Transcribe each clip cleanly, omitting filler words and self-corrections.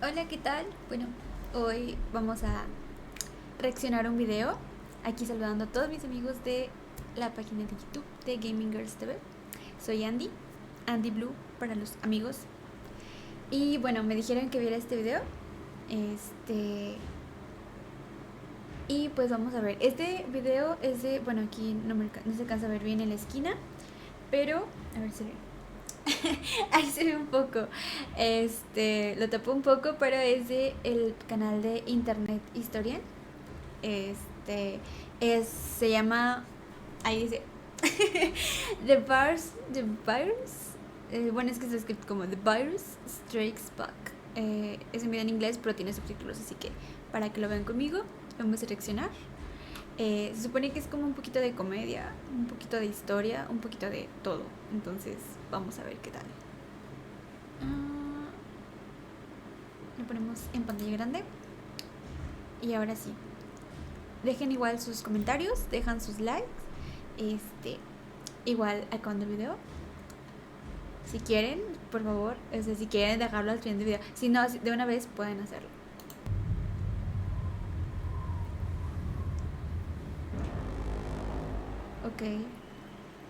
Hola, ¿qué tal? Bueno, hoy vamos a reaccionar a un video. Aquí saludando a todos mis amigos de la página de YouTube de Gaming Girls TV. Soy Andy, Andy Blue para los amigos. Y bueno, me dijeron que viera este video. Y pues vamos a ver. Este video es de, bueno, aquí no se alcanza a ver bien en la esquina, pero a ver si ve. Ahí se ve un poco. Lo tapo un poco, pero es de el canal de Internet Historian. Se llama, ahí dice The Virus. Bueno, es que está escrito como The Virus Strikes Back. Es un video en inglés, pero tiene subtítulos, así que para que lo vean conmigo, vamos a reaccionar. Se supone que es como un poquito de comedia, un poquito de historia, un poquito de todo. Entonces, vamos a ver qué tal. Lo ponemos en pantalla grande. Y ahora sí. Dejen igual sus comentarios, dejan sus likes. Igual acabando el video. Si quieren, por favor, si quieren dejarlo al final del video. Si no, de una vez pueden hacerlo. Ok,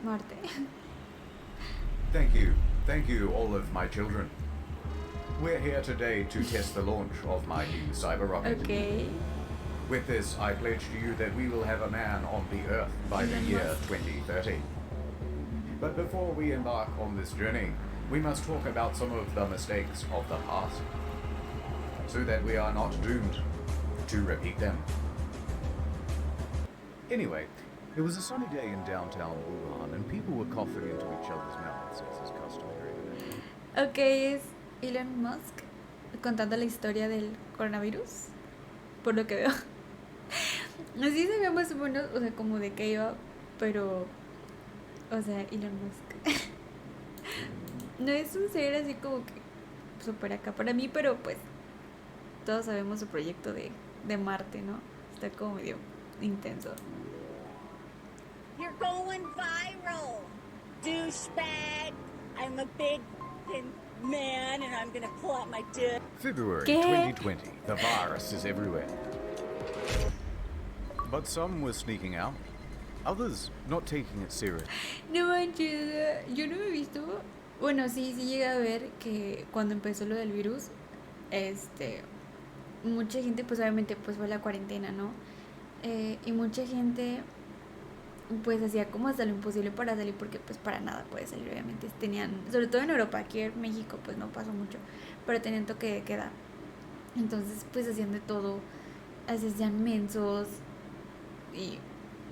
Marte. Thank you, all of my children. We're here today to test the launch of my new cyber rocket. Ok. With this, I pledge to you that we will have a man on the Earth by the year 2030. But before we embark on this journey, we must talk about some of the mistakes of the past, so that we are not doomed to repeat them. Anyway, it was a sunny day in downtown Wuhan, and people were coughing into each other's mouths, as is customary. Ok, es Elon Musk contando la historia del coronavirus, por lo que veo. Así se ve más o menos, o sea, como de qué iba, pero, o sea, Elon Musk. No es un ser así como que súper acá para mí, pero pues todos sabemos su proyecto de Marte, ¿no? Está como medio intenso. You're going viral, douchebag. I'm a big man and I'm gonna pull out my dick. February ¿Qué? 2020, the virus is everywhere. But some were sneaking out, others not taking it serious. No manches, yo no me he visto. Bueno, sí llegué a ver que cuando empezó lo del virus, mucha gente, pues obviamente, pues fue la cuarentena, ¿no? Y mucha gente, pues hacía como hasta lo imposible para salir, porque pues para nada puede salir, obviamente. Tenían, sobre todo en Europa, aquí en México, pues no pasó mucho, pero tenían toque de queda. Entonces, pues hacían de todo, hacían mensos. Y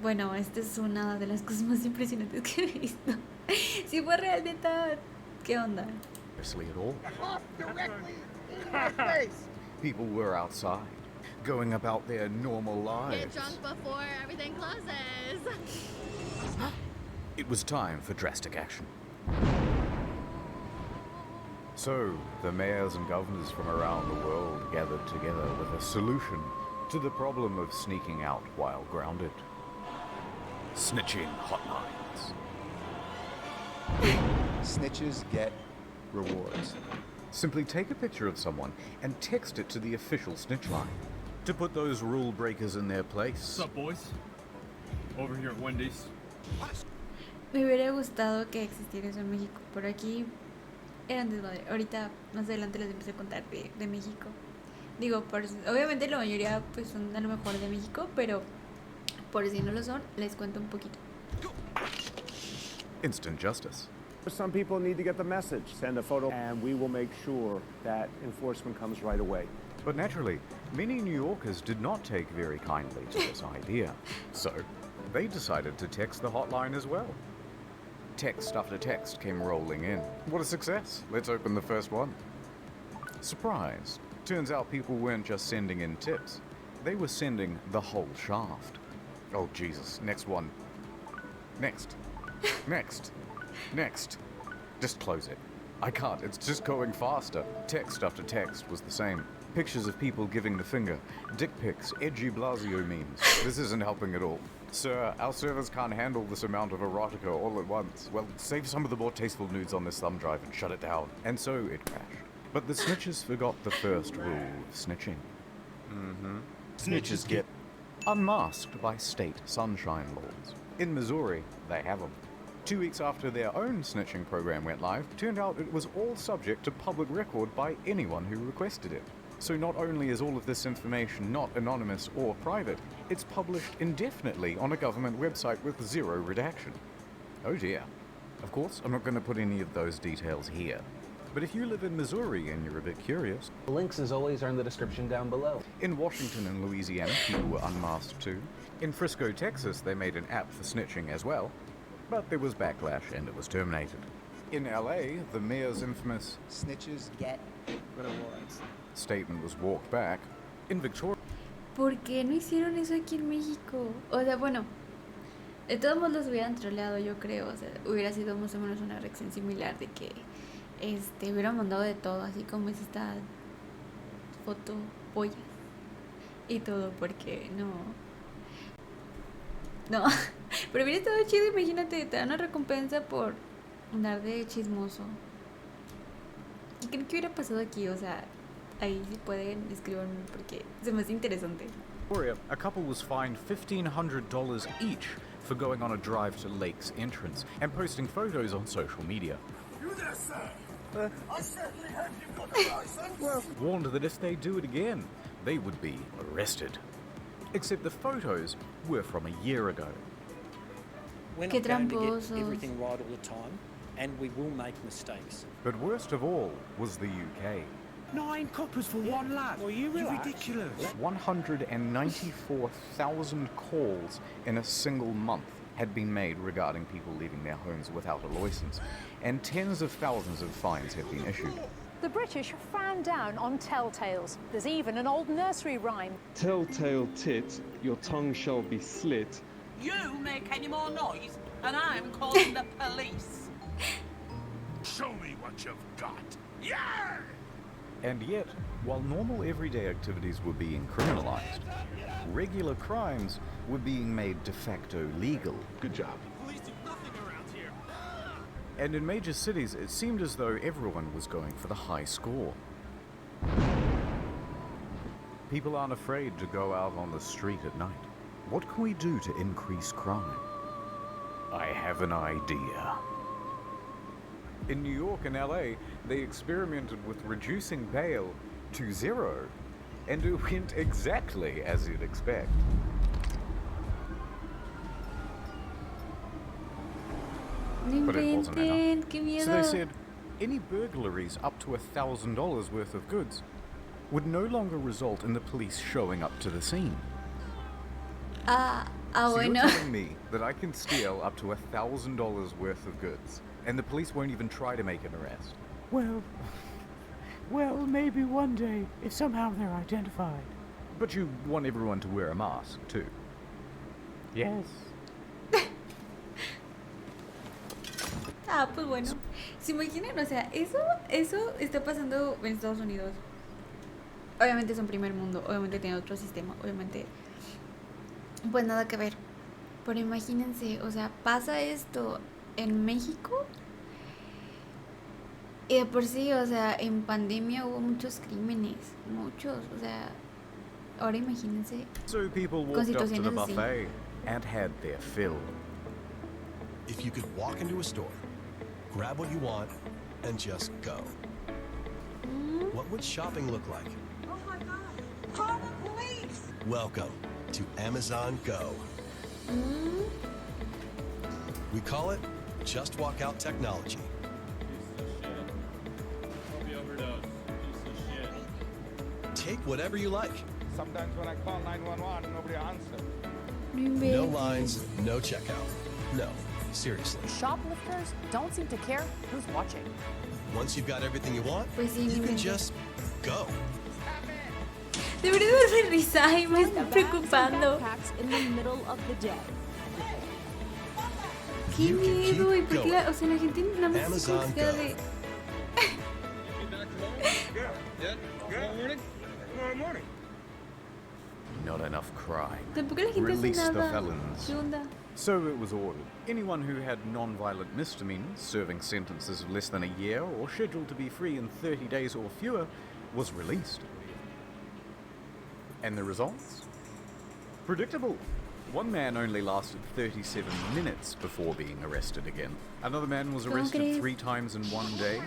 bueno, esta es una de las cosas más impresionantes que he visto. Si fue real, neta, ¿qué onda? Seriously at all. People were outside, going about their normal lives. Get drunk before everything closes. It was time for drastic action. So, the mayors and governors from around the world gathered together with a solution to the problem of sneaking out while grounded. Snitching hotlines. Snitches get rewards. Simply take a picture of someone and text it to the official snitch line to put those rule breakers in their place. What's up, boys? Over here at Wendy's. Me hubiera gustado que existiera eso en México, pero aquí eran desmadre. Ahorita, más adelante les empecé a contar de México. Digo, obviamente la mayoría pues son a lo mejor de México, pero por si no lo son, les cuento un poquito. Instant justice. Some people need to get the message. Send a photo and we will make sure that enforcement comes right away. But naturally, many New Yorkers did not take very kindly to this idea. So, they decided to text the hotline as well. Text after text came rolling in. What a success. Let's open the first one. Surprise. Turns out people weren't just sending in tips. They were sending the whole shaft. Oh, Jesus. Next one. Next. Next. Next. Just close it. I can't. It's just going faster. Text after text was the same. Pictures of people giving the finger. Dick pics. Edgy Blasio memes. This isn't helping at all. Sir, our servers can't handle this amount of erotica all at once. Well, save some of the more tasteful nudes on this thumb drive and shut it down. And so it crashed. But the snitches forgot the first rule of snitching. Snitches get Unmasked by state sunshine laws. In Missouri, they have them. 2 weeks after their own snitching program went live, turned out it was all subject to public record by anyone who requested it. So not only is all of this information not anonymous or private, it's published indefinitely on a government website with zero redaction. Oh dear. Of course, I'm not going to put any of those details here. But if you live in Missouri and you're a bit curious, The links, as always, are in the description down below. in Washington and Louisiana, people were unmasked too. In Frisco, Texas, they made an app for snitching as well. But there was backlash and it was terminated. In LA, the mayor's infamous snitches get rewards. statement was walked back. In Victoria, ¿Por qué no hicieron eso aquí en México? O sea, bueno, de todos modos los hubieran troleado, yo creo. O sea, hubiera sido más o menos una reacción similar de que hubieran mandado de todo, así como es esta foto pollas y todo, porque no, pero hubiera estado chido. Imagínate, te dan una recompensa por andar de chismoso. ¿Qué creen que hubiera pasado aquí? O sea, ahí si pueden escribirme porque se me hace interesante. a couple was fined $1,500 each for going on a drive to Lake's entrance and posting photos on social media. You there, sir? I certainly hope you've got a license. Warned that if they do it again, they would be arrested. Except the photos were from a year ago. We're Qué not going to tramposos. get everything right all the time, and we will make mistakes. But worst of all was the UK. 9 coppers for one lad. Well, you relax. ridiculous. 194,000 calls in a single month had been made regarding people leaving their homes without a license, and tens of thousands of fines have been issued. The British frown down on telltales. There's even an old nursery rhyme. Telltale tit, your tongue shall be slit. You make any more noise, and I'm calling the police. Show me what you've got. Yeah! And yet, while normal everyday activities were being criminalized, regular crimes were being made de facto legal. Good job. Police do nothing around here. And in major cities, it seemed as though everyone was going for the high score. People aren't afraid to go out on the street at night. What can we do to increase crime? I have an idea. In New York and LA, they experimented with reducing bail to zero, and it went exactly as you'd expect. No But it wasn't enough. inventen, qué miedo. So they said any burglaries up to $1,000 worth of goods would no longer result in the police showing up to the scene. So So you're bueno. telling me that I can steal up to $1,000 worth of goods, and the police won't even try to make an arrest? Well, maybe one day, if somehow they're identified. But you want everyone to wear a mask, too. Yes. Pues bueno, se imaginan, o sea, eso está pasando en Estados Unidos. Obviamente es un primer mundo, obviamente tiene otro sistema, obviamente pues nada que ver. Pero imagínense, o sea, pasa esto en México y de por sí, o sea, en pandemia hubo muchos crímenes, muchos, o sea, ahora imagínense So people con walked up to the situaciones así. buffet and had their fill. If you could walk into a store, grab what you want, and just go, what would shopping look like? Oh my God! Call the police! Welcome to Amazon Go. We call it Just Walk Out Technology. Take whatever you like. Sometimes when I call 911, nobody answers. No lines, no checkout. No, seriously. Shoplifters don't seem to care who's watching. Once you've got everything you want, Pues sí, you no can inventes. just go. Debería darme risa y me está preocupando. In the middle of the day. Qué You can keep miedo, y porque going. o sea, la gente nada más se Amazon confía Go. de Tomorrow morning? Tomorrow morning. Not enough crime. tampoco la gente hace Release the nada. felons. ¿Qué onda? So it was ordered. Anyone who had non-violent misdemeanors, serving sentences of less than a year, or scheduled to be free in 30 days or fewer, was released. And the results? Predictable. One man only lasted 37 minutes before being arrested again. Another man was arrested 3 times in one day.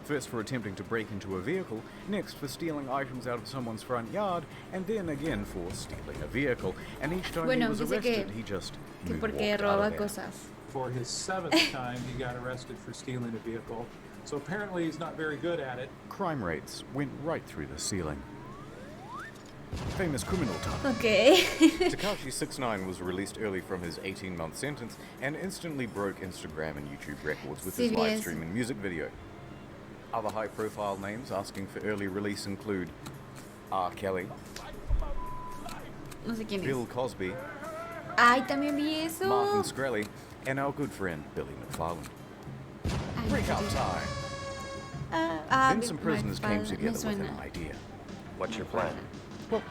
First for attempting to break into a vehicle, next for stealing items out of someone's front yard, and then again for stealing a vehicle. And each time he was arrested, he just walked out of there. For his 7th time, he got arrested for stealing a vehicle. So apparently he's not very good at it. Crime rates went right through the ceiling. Famous criminal time. Okay. Tekashi 6ix9ine was released early from his 18-month sentence and instantly broke Instagram and YouTube records with his live stream and music video. Other high-profile names asking for early release include R. Kelly, no sé quién es. Bill Cosby, Ay, también vi eso. Martin Shkreli, and our good friend Billy McFarland. Breakout time. Then some prisoners came together with an idea. What's your plan? Well,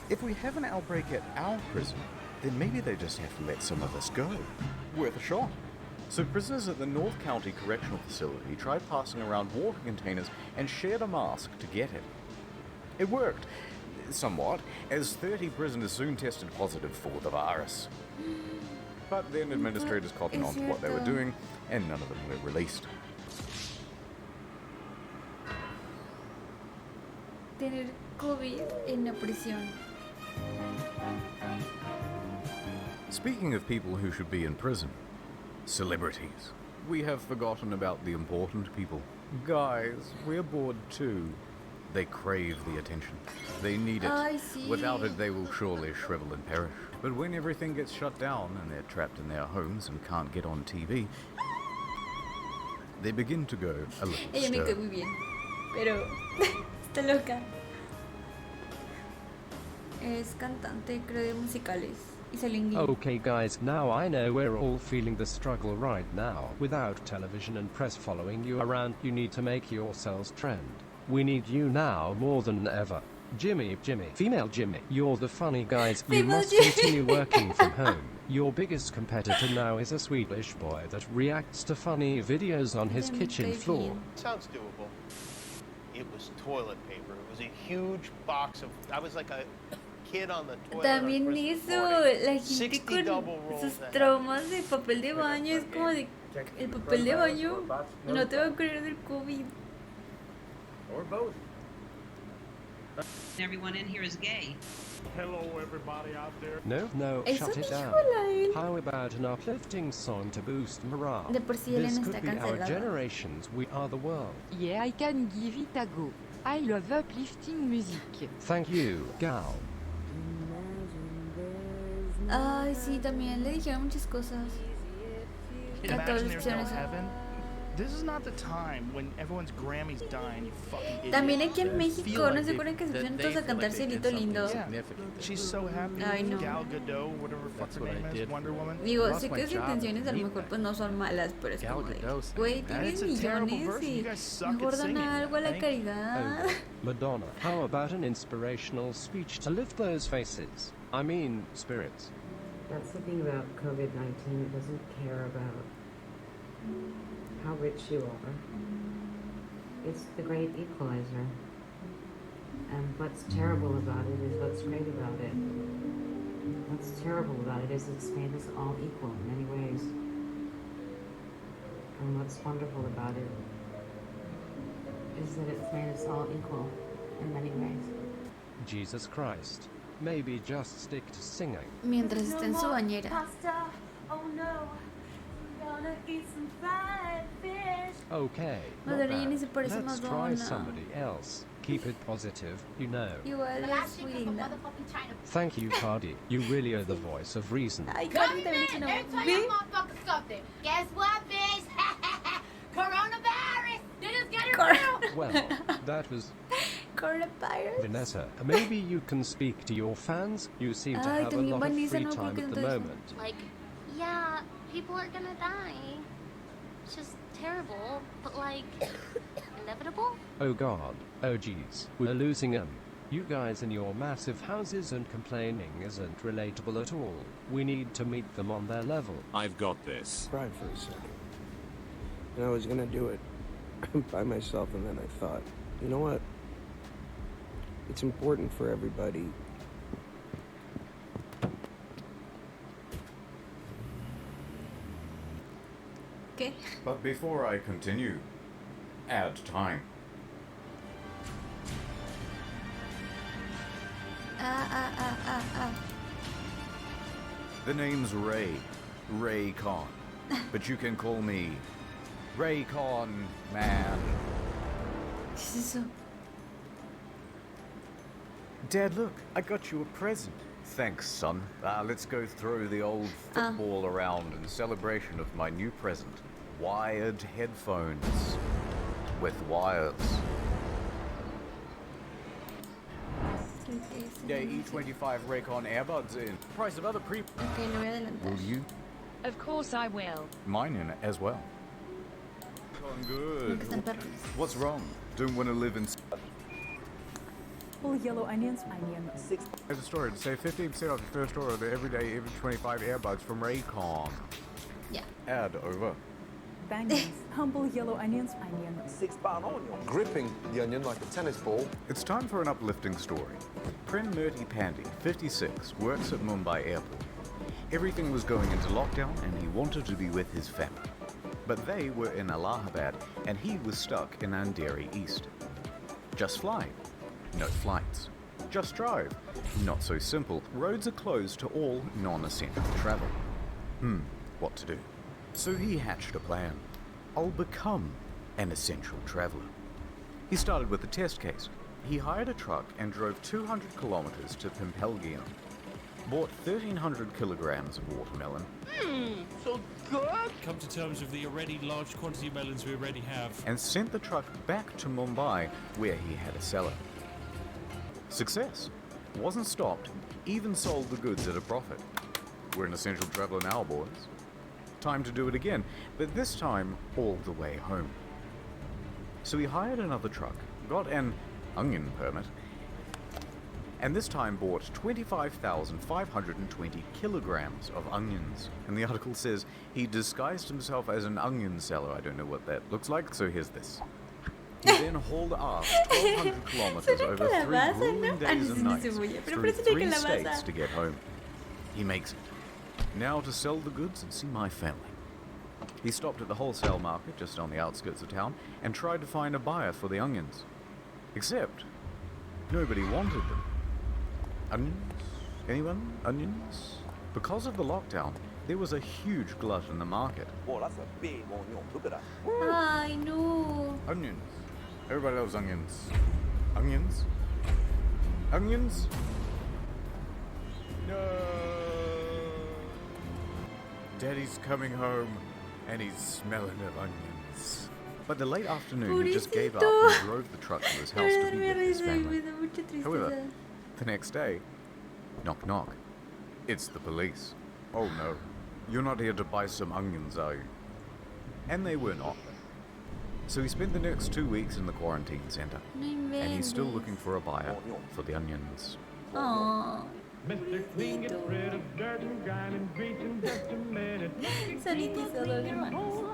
if we have an outbreak at our prison, then maybe they just have to let some of us go. Worth a shot. So prisoners at the North County Correctional Facility tried passing around water containers and shared a mask to get it. It worked, somewhat, as 30 prisoners soon tested positive for the virus. But then administrators caught on to what they were doing, and none of them were released. Tener COVID en la prisión. Speaking of people who should be in prison, celebrities. We have forgotten about the important people. Guys, we're bored too. They crave the attention. They need it. Without it, they will surely shrivel and perish. But when everything gets shut down and they're trapped in their homes and can't get on TV, they begin to go a little Ella me cae muy bien, pero está loca. Es cantante, creo, de musicales. Okay guys, now I know we're all feeling the struggle right now. Without television and press following you around, you need to make yourselves trend. We need you now more than ever. Jimmy, female Jimmy, you're the funny guys. You must continue working from home. Your biggest competitor now is a Swedish boy that reacts to funny videos on his kitchen floor. Sounds doable. It was toilet paper. It was a huge box of... I was like a kid on the toilet. También eso, la gente con sus traumas de papel de baño es como de... El papel de baño no te va a curar del COVID. Or both. Everyone in here is gay. Hello, everybody out there. No, shut it down. How about an uplifting song to boost morale? De por sí This could be our generation's We Are the World. Yeah, I can give it a go. I love uplifting music. Thank you, gal. Ay, sí, también le dijeron muchas cosas. A todos los que This is not the time when everyone's Grammy's dying, you fucking idiot. También aquí en México, ¿no se acuerdan que se pusieron todos a cantar Cielito Lindo? She's so happy. Ay, no. Gal Gadot, whatever fuck her name is, Wonder Woman. Digo, sé que sus intenciones a lo mejor pues no son malas, pero es como de, güey, tienes millones y mejor dona algo a la caridad. Madonna, how about an inspirational speech to lift those faces? I mean, spirits. That's the thing about COVID-19, it doesn't care about how rich you are. It's the great equalizer. And what's terrible about it is what's great about it. What's terrible about it is it's made us all equal in many ways. And what's wonderful about it is that it's made us all equal in many ways. Jesus Christ. Maybe just stick to singing. Mientras está en su bañera. Okay, not bad. Let's try somebody else. Keep it positive, you know. Igual es muy linda. Thank you, Cardi. You really are the voice of reason. Ay, Cardi también es una something. Guess what, bitch? Coronavirus! They just get it real! Well, that was... Coronavirus. Vanessa, maybe you can speak to your fans? You seem to have a lot of free time at the moment. Like, yeah, people are gonna die. It's just terrible, but like, inevitable? Oh god, oh geez, we're losing them. You guys in your massive houses and complaining isn't relatable at all. We need to meet them on their level. I've got this. Cried for a second. And I was gonna do it by myself, and then I thought, you know what? It's important for everybody. Okay. But before I continue, add time. The name's Ray Con, but you can call me Ray Con, man. ¿Qué es eso? Dad, look, I got you a present. Thanks, son. Let's go throw the old football around in celebration of my new present. Wired headphones with wires. Yeah, E25 Raycon earbuds in. Price of other pre. Okay, lo voy a adelantar. Will you? Of course I will. Mine in it as well. I'm good. What's wrong? Don't want to live in. Full yellow onions. There's a story to save 15% off your first order of the everyday even 25 earbuds from Raycon. Yeah. Add over. Bangers. Humble yellow onions. £6 onion. Gripping the onion like a tennis ball. It's time for an uplifting story. Pren Murti Pandey, 56, works at Mumbai airport. Everything was going into lockdown and he wanted to be with his family. But they were in Allahabad and he was stuck in Andheri East. Just fly. No flights. Just drive. Not so simple. Roads are closed to all non-essential travel. What to do? So he hatched a plan. I'll become an essential traveler. He started with a test case. He hired a truck and drove 200 kilometers to Pimpelgian. Bought 1,300 kilograms of watermelon. So good. Come to terms with the already large quantity of melons we already have. And sent the truck back to Mumbai, where he had a cellar. Success. Wasn't stopped. Even sold the goods at a profit. We're an essential traveler now, boys. Time to do it again, but this time all the way home. So he hired another truck, got an onion permit, and this time bought 25,520 kilograms of onions. And the article says he disguised himself as an onion seller. I don't know what that looks like, so here's this. He then hauled ass 1,200 kilometers over 3 grueling days and nights through 3 states to get home. He makes it. Now to sell the goods and see my family. He stopped at the wholesale market just on the outskirts of town and tried to find a buyer for the onions. Except, nobody wanted them. Onions? Anyone? Onions? Because of the lockdown, there was a huge glut in the market. Oh, that's a big onion. Look at that. Ay, no. Onions. Everybody loves onions. Onions? Onions? No. Daddy's coming home, and he's smelling of onions. But the late afternoon, he just gave up and drove the truck to his house to be with his family. However, the next day, knock knock, it's the police. Oh no, you're not here to buy some onions, are you? And they were not. So he spent the next 2 weeks in the quarantine center, and he's still looking for a buyer for the onions. Aww. Mr. Clean, get rid of dirt and grime and grease in just a minute. Sanitizador de manos.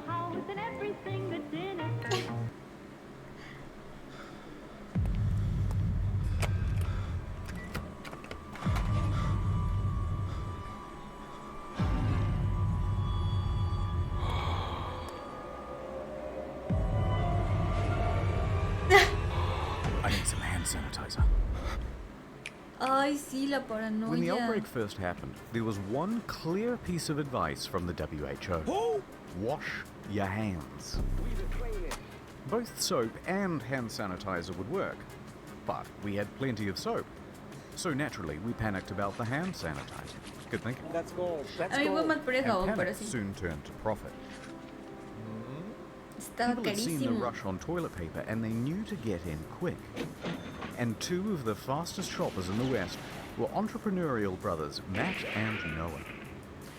I need some hand sanitizer. Ay, sí, la paranoia. When the outbreak first happened, there was one clear piece of advice from the WHO. Wash your hands. Both soap and hand sanitizer would work, but we had plenty of soap. So naturally, we panicked about the hand sanitizer. Good thinking. That's gold. That's A mí fue más por el And jabón, pero panic sí. soon turned to profit. Estaba People had seen the carísimo. rush on toilet paper and they knew to get in quick. And 2 of the fastest shoppers in the West were entrepreneurial brothers, Matt and Noah.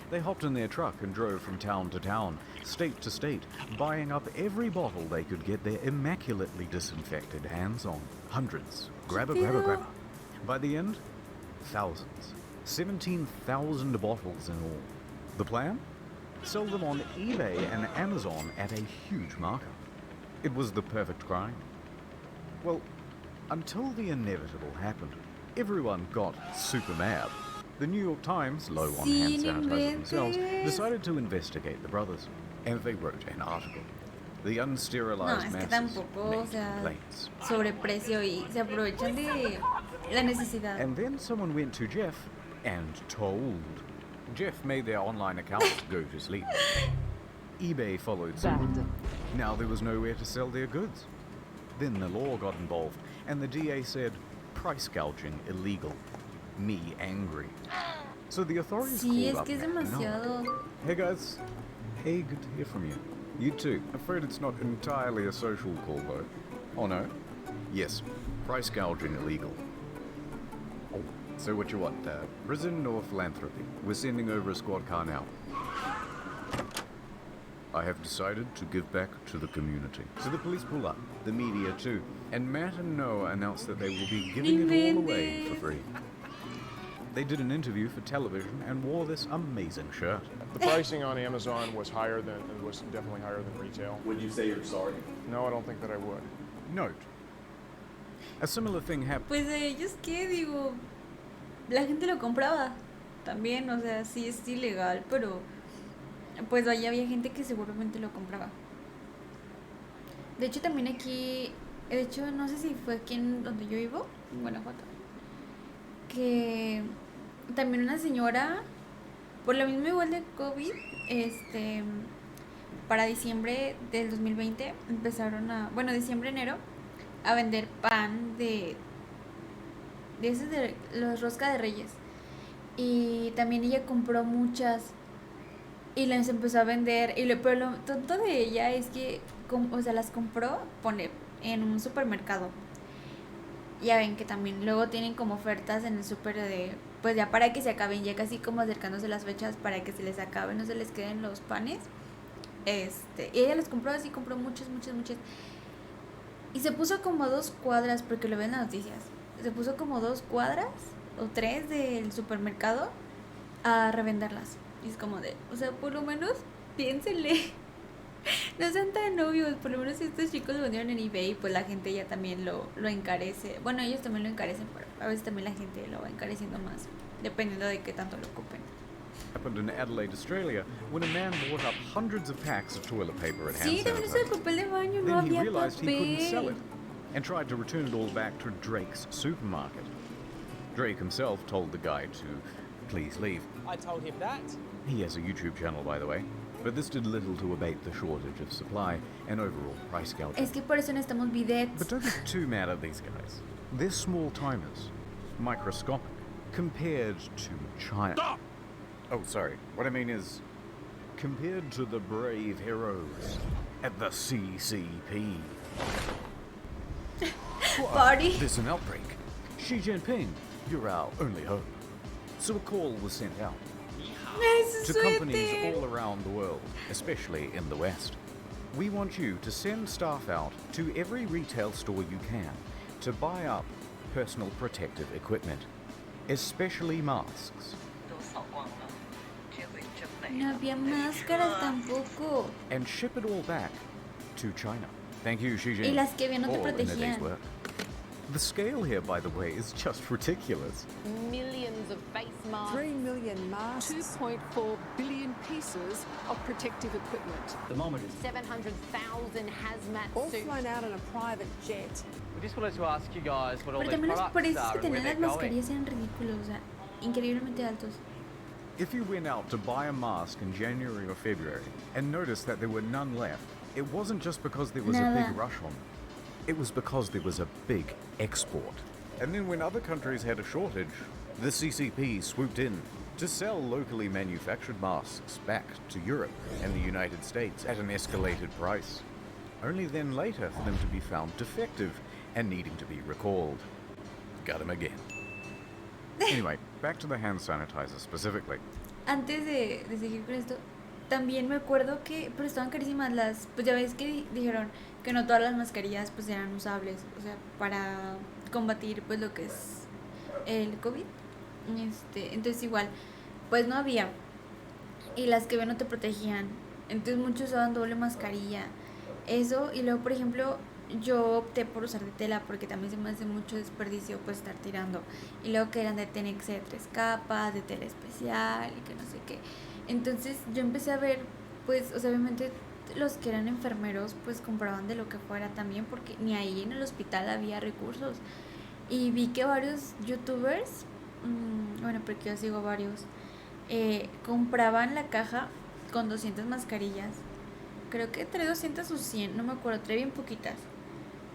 They hopped in their truck and drove from town to town, state to state, buying up every bottle they could get their immaculately disinfected hands on. Hundreds. Grabba, grabba, grabba. By the end, thousands. 17,000 bottles in all. The plan? Sell them on eBay and Amazon at a huge markup. It was the perfect grind. Well, until the inevitable happened. Everyone got super mad. The New York Times, low on hand sanitizer themselves, decided to investigate the brothers. And they wrote an article. The No, unsterilized es que masses tampoco, o made sea, complaints. sobreprecio y se aprovechan de la necesidad. And then someone went to Jeff and told. Jeff made their online account go to sleep. eBay followed suit. Now there was nowhere to sell their goods. Then the law got involved, and the DA said, price gouging illegal. Me angry. So the authorities Sí, called es up que es Matt and Noah. demasiado. Hey guys. Hey, good to hear from you. You too. Afraid it's not entirely a social call though. Oh no? Yes. Price gouging illegal. Oh, so what you want? Prison or philanthropy? We're sending over a squad car now. I have decided to give back to the community. So the police pull up, the media too, and Matt and Noah announce that they will be giving it all away for free. They did an interview for television and wore this amazing shirt. The pricing on Amazon was definitely higher than retail. Would you say you're sorry? No, I don't think that I would. Note. A similar thing happened. Pues de ellos qué, digo, la gente lo compraba también, o sea, sí es ilegal, pero pues ahí había gente que seguramente lo compraba. De hecho también aquí, de hecho no sé si fue aquí en donde yo vivo, en Guanajuato, que también una señora, por lo mismo igual de COVID, para diciembre del 2020 empezaron diciembre, enero, a vender pan de esos de los rosca de Reyes. Y también ella compró muchas y las empezó a vender. Pero lo tonto de ella es que, las compró, en un supermercado. Ya ven que también luego tienen como ofertas en el súper de, pues ya para que se acaben, ya casi como acercándose las fechas para que se les acaben, no se les queden los panes. Y ella los compró así, compró muchas. Y se puso como a 2 cuadras, porque lo ven en las noticias. Se puso como 2 cuadras o 3 del supermercado a revenderlas. Y es como de, o sea, por lo menos piénsenle. No sean tan obvios. Por lo menos si estos chicos lo vendieron en eBay, pues la gente ya también lo encarece. Bueno, ellos también lo encarecen, pero a veces también la gente lo va encareciendo más, dependiendo de qué tanto lo ocupen. Happened in Adelaide, Australia, when a man bought up hundreds of packs of toilet paper and hand Sí, también eso de sanitizer. papel de baño, no Then he había realized he couldn't sell papel. it and tried to return it all back to Drake's supermarket. Drake himself told the guy to please leave. I told him that. He has a YouTube channel, by the way, but this did little to abate the shortage of supply and overall price gouging. Es que por eso necesitamos bidets. But don't get too mad at these guys. They're small timers, microscopic, compared to China. Stop! Oh, sorry. What I mean is, compared to the brave heroes at the CCP. Party. There's an outbreak. Xi Jinping, you're our only hope. So a call was sent out to companies all around the world, especially in the West. We want you to send staff out to every retail store you can to buy up personal protective equipment, especially masks. No había máscaras tampoco. And ship it all back to China. Thank you, Xi Jinping. Y las que había no te All in a day's protegían. work. The scale here, by the way, is just ridiculous. Millions of face masks. 3 million masks. 2.4 billion pieces of protective equipment. Thermometers. 700,000 hazmat All suits. flown out on a private jet. We just wanted to ask you guys what all Pero these también los products precios are que and where tenían they're las going. mascarillas eran ridículos, o sea, increíblemente altos. If you went out to buy a mask in January or February and noticed that there were none left, it wasn't just because there was a Nada. big rush on them. It was because there was a big export. And then when other countries had a shortage, the CCP swooped in to sell locally manufactured masks back to Europe and the United States at an escalated price. Only then later for them to be found defective and needing to be recalled. Got him again. Anyway, back to the hand sanitizer specifically. Antes de seguir con esto, también me acuerdo que, pero estaban carísimas las, pues ya ves que dijeron que no todas las mascarillas pues eran usables, o sea, para combatir pues lo que es el COVID. Entonces igual, pues no había. Y las que había no te protegían. Entonces muchos usaban doble mascarilla. Eso, y luego por ejemplo, yo opté por usar de tela porque también se me hace mucho desperdicio pues estar tirando. Y luego que eran de TNX de 3 capas, de tela especial y que no sé qué. Entonces yo empecé a ver, pues, o sea, obviamente los que eran enfermeros pues compraban de lo que fuera también porque ni ahí en el hospital había recursos. Y vi que varios youtubers, bueno, porque yo sigo varios, compraban la caja con 200 mascarillas. Creo que trae 200 o 100, no me acuerdo, trae bien poquitas.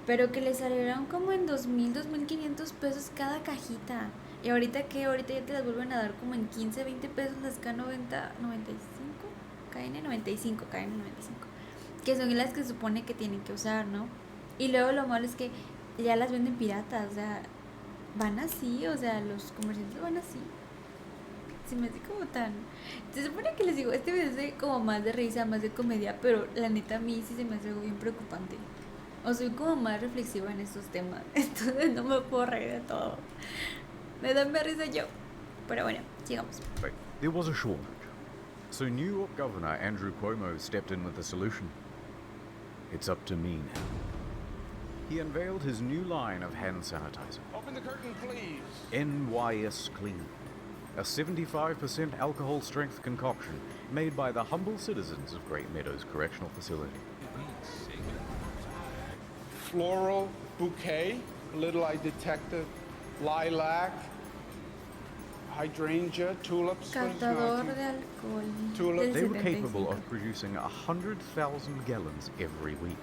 Pero que les salieron como en 2000, 2500 pesos cada cajita. Y ahorita ahorita ya te las vuelven a dar como en 15, 20 pesos las K90, 95, KN95, KN95. Que son las que se supone que tienen que usar, ¿no? Y luego lo malo es que ya las venden piratas, o sea, van así, o sea, los comerciantes van así. Se me hace como tan... Se supone que les digo, este video es de como más de risa, más de comedia, pero la neta a mí sí se me hace algo bien preocupante. O soy como más reflexiva en estos temas, entonces no me puedo reír de todo. Me da más risa yo. Pero bueno, sigamos. Wait, there was a shortage. So New York Governor Andrew Cuomo stepped in with a solution. It's up to me now. He unveiled his new line of hand sanitizer. Open the curtain, please. NYS Clean. A 75% alcohol strength concoction made by the humble citizens of Great Meadows Correctional Facility. Floral bouquet. Little I detected lilac, hydrangea, tulips. Catador de alcohol. Tulips. They were capable of producing 100,000 gallons every week.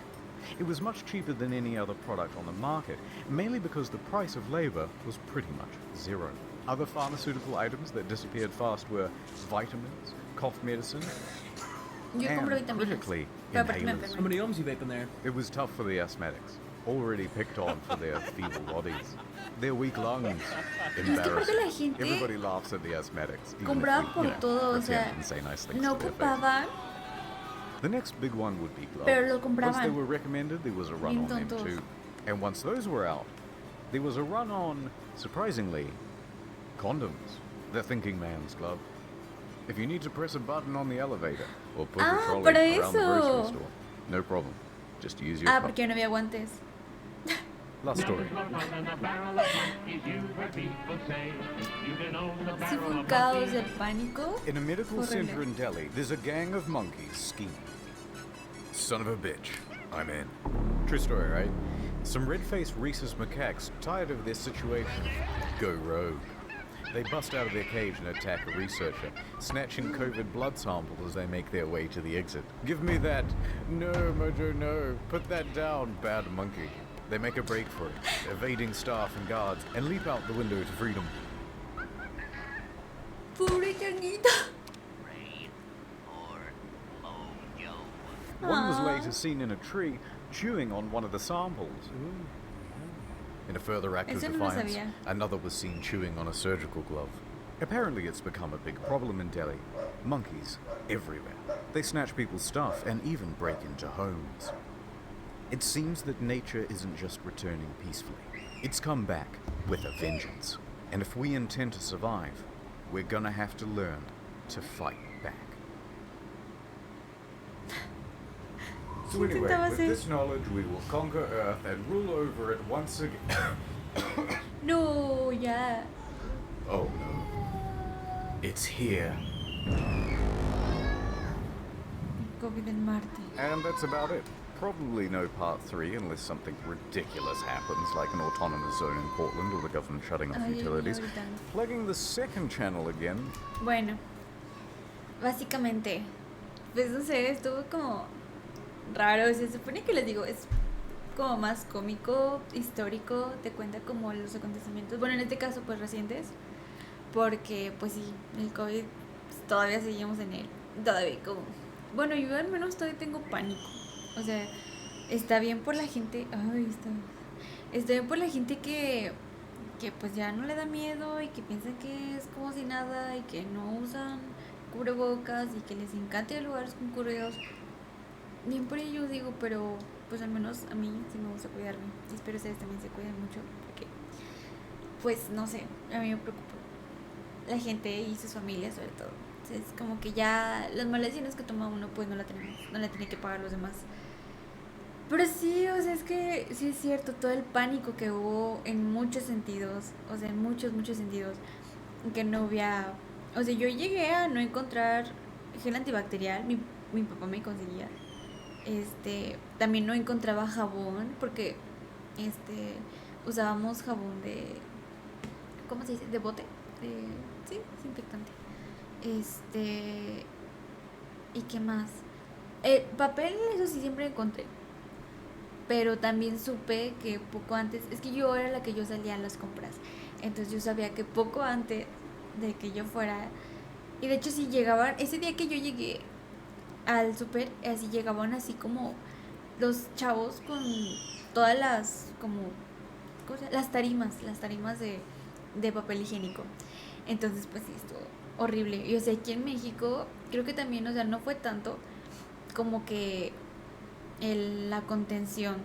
It was much cheaper than any other product on the market, mainly because the price of labor was pretty much zero. Other pharmaceutical items that disappeared fast were vitamins, cough medicine, and critically, inhalers. How many ohms you vape in there? It was tough for the asthmatics, already picked on for their feeble bodies. Their weak lungs, embarrassing. Everybody laughs at the asthmatics. Compraba por todo, o sea, and say nice things no to their face. ocupaban. The next big one would be gloves. Pero lo compraban. Once they were recommended, there was a run Bien on them tontos. too. And once those were out, there was a run on, surprisingly, condoms. The thinking man's glove. If you need to press a button on the elevator or push a trolley para around the eso. grocery store, no problem. Just use your cup. Porque no había guantes. Last story. Sí fue un caos del pánico. In a medical Horrible. center in Delhi, there's a gang of monkeys scheming. Son of a bitch. I'm in. True story, right? Some red-faced rhesus macaques, tired of their situation, go rogue. They bust out of their cage and attack a researcher, snatching COVID blood samples as they make their way to the exit. Give me that. No, Mojo, no. Put that down, bad monkey. They make a break for it, evading staff and guards, and leap out the window to freedom. Pobre changuito. One was later seen in a tree, chewing on one of the samples. In a further act of Eso no lo defiance, sabía. another was seen chewing on a surgical glove. Apparently it's become a big problem in Delhi. Monkeys everywhere. They snatch people's stuff and even break into homes. It seems that nature isn't just returning peacefully. It's come back with a vengeance. And if we intend to survive, we're gonna have to learn to fight back. So anyway, with this knowledge, we will conquer Earth and rule over it once again. No, ya. Oh no. It's here. COVID en Marte. And that's about it. Probably no part 3 unless something ridiculous happens, like an autonomous zone in Portland or the government shutting off Ay, utilities. ahorita. Plugging the second channel again. Bueno, básicamente, pues no sé, estuvo como raro. Se supone que les digo, es como más cómico, histórico, te cuenta como los acontecimientos, bueno, en este caso pues recientes, porque pues sí, el COVID pues, todavía seguimos en él, todavía como, bueno, yo al menos todavía tengo pánico, o sea, está bien por la gente, está bien por la gente que pues ya no le da miedo y que piensan que es como si nada y que no usan cubrebocas y que les encanta ir a lugares concurridos. Bien por ellos digo, pero pues al menos a mí sí me gusta cuidarme y espero ustedes también se cuiden mucho porque pues no sé, a mí me preocupa la gente y sus familias sobre todo. Es como que ya las malas decisiones que toma uno pues no la tiene que pagar los demás. Pero sí, o sea, es que sí es cierto, todo el pánico que hubo en muchos sentidos, o sea, en muchos sentidos, que no había, o sea, yo llegué a no encontrar gel antibacterial, mi papá me conseguía, también no encontraba jabón, porque, usábamos jabón de, ¿cómo se dice? De bote, sí, desinfectante, ¿y qué más? Papel, eso sí siempre encontré, pero también supe que poco antes, es que yo era la que yo salía a las compras, entonces yo sabía que poco antes de que yo fuera, y de hecho si llegaban, ese día que yo llegué al súper, así llegaban así como los chavos con todas las, como, ¿cómo se llama? Las tarimas de papel higiénico, entonces pues sí, estuvo horrible, y o sea, aquí en México, creo que también, o sea, no fue tanto como que la contención,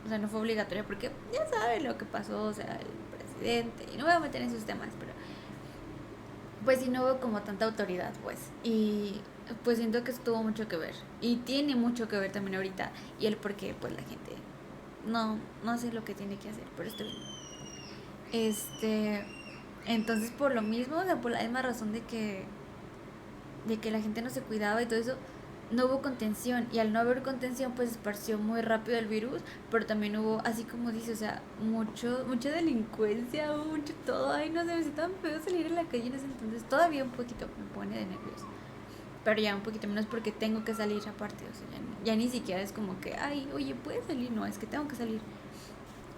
o sea, no fue obligatoria porque ya saben lo que pasó, o sea, el presidente, y no voy a meter en esos temas, pero pues sí no hubo como tanta autoridad, pues, y pues siento que eso tuvo mucho que ver, y tiene mucho que ver también ahorita, y el por qué pues la gente no hace lo que tiene que hacer, pero estoy entonces por lo mismo, o sea, por la misma razón de que la gente no se cuidaba y todo eso, no hubo contención, y al no haber contención pues esparció muy rápido el virus, pero también hubo, así como dice, o sea, mucha delincuencia, mucho todo, ay no sé, me siento tan feo salir a la calle en ese entonces, todavía un poquito me pone de nervios, pero ya un poquito menos porque tengo que salir aparte, o sea, ya ni siquiera es como que, ay, oye, ¿puedes salir? No, es que tengo que salir,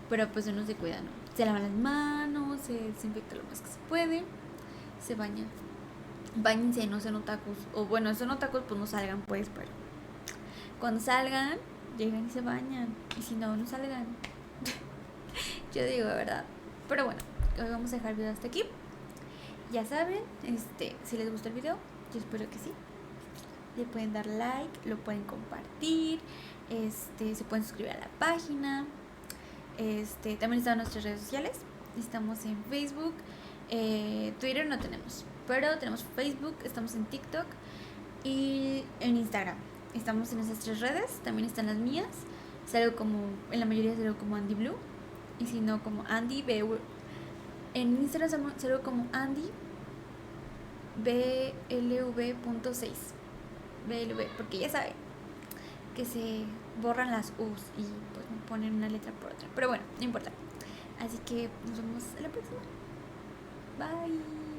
pero pues uno se cuida, ¿no? Se lava las manos, se desinfecta lo más que se puede, se baña. Báñense, no sean otakus. O bueno, son otakus, pues no salgan, pues, pero cuando salgan, llegan y se bañan. Y si no, no salgan. Yo digo, de verdad. Pero bueno, hoy vamos a dejar el video hasta aquí. Ya saben, si les gustó el video, yo espero que sí. Le pueden dar like, lo pueden compartir, se pueden suscribir a la página. También están nuestras redes sociales. Estamos en Facebook, Twitter no tenemos, pero tenemos Facebook, estamos en TikTok y en Instagram. Estamos en esas 3 redes, también están las mías. Salgo como, en la mayoría salgo como Andy Blue, y si no como Andy B. En Instagram salgo como Andy BLV.6 BLV, porque ya saben que se borran las U's y pues me ponen una letra por otra, pero bueno, no importa. Así que nos vemos a la próxima. Bye.